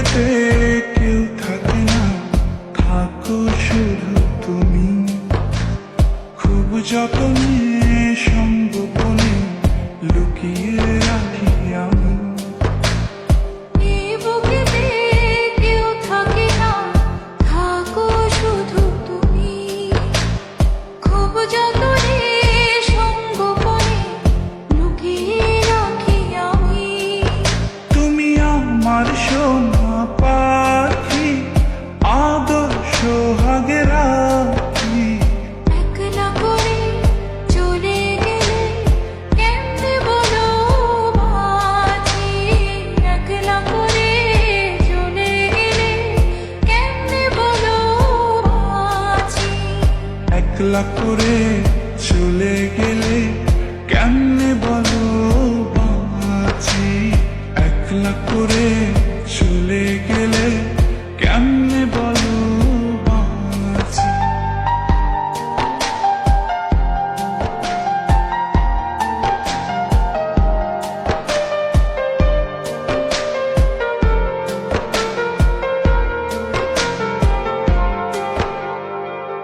বুকেতে কেউ থাকে না, থাকো শুধু তুমি। খুব যতনে সংগোপনে লুকিয়ে রাখি আমি। আমার সোনা পাখি, আদর সোহাগে রাখি। একলা করে চলে গেলে কেমনে বলো বাঁচি। একলা করে চলে গেলে কেমনে বলো বাঁচি। একলা করে চলে গেলে কেমনে বলো বাঁচি। একলা করে চলে গেলে কেমনে বলো বাঁচি।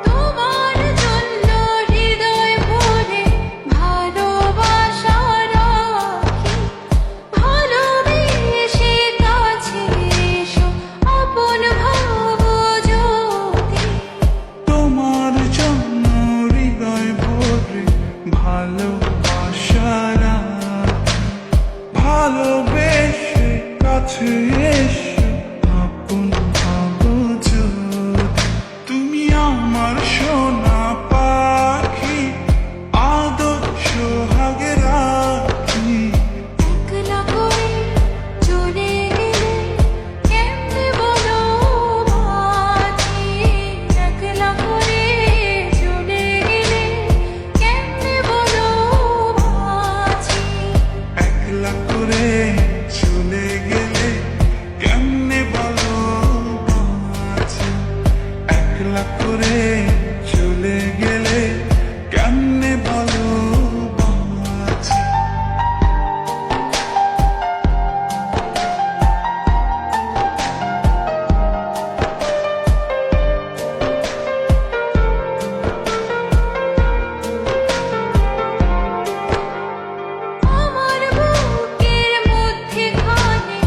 তোমার জন্য হৃদয় ভরে ভালোবাসা রাখি। ভালোবেসে কাছে এসো আপন ভাবো যদি। তোমার জন্য হৃদয় ভরে ভালোবাসা রাখি। ভালোবেসে কাছে এসো আপন ভাবো যদি। তুমি আমার সোনা পাখি, আদর সোহাগে রাখি। একলা করে চলে গেলে কেমনে বলো বাঁচি। একলা করে চলে গেলে কেমনে বলো বাঁচি। একলা করে চলে গেলে কেমনে বলো বাঁচি। একলা করে চলে গেলে কেমনে বলো বাঁচি। আমার বুকের মধ্যেখানে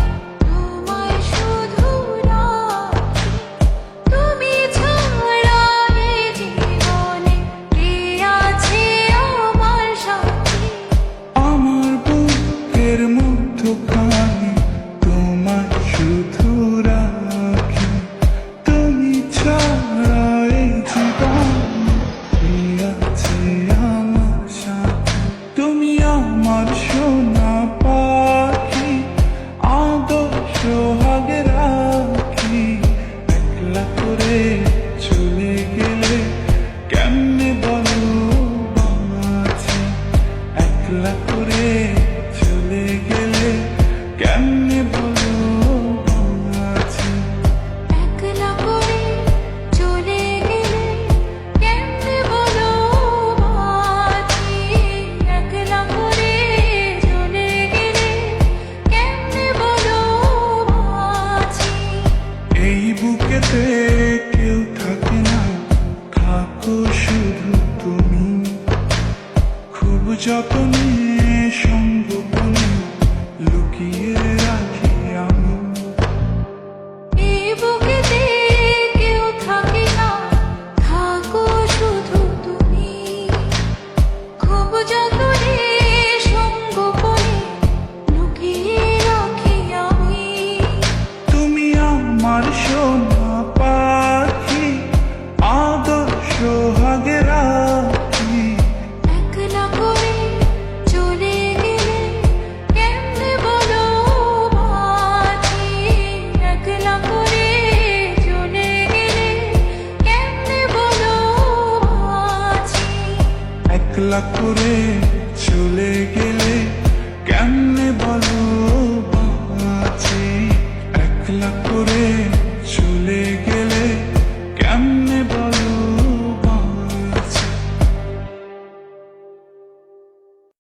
তোমায় শুধু রাখি। তুমি ছাড়া এ জীবনে কে আছে আমার সাথী। আমার বুকের মধ্যখানে তোমায় শুধু রাখি। তুমি ছাড়া এই জীবনে কে আছে আমার সাথে। তুমি আমার সোনা পাখি, আদর সোহাগে রাখি। একলা করে চলে গেলে কেমনে বলো বাঁচি। একলা করে চলে গেলে কেমনে বলো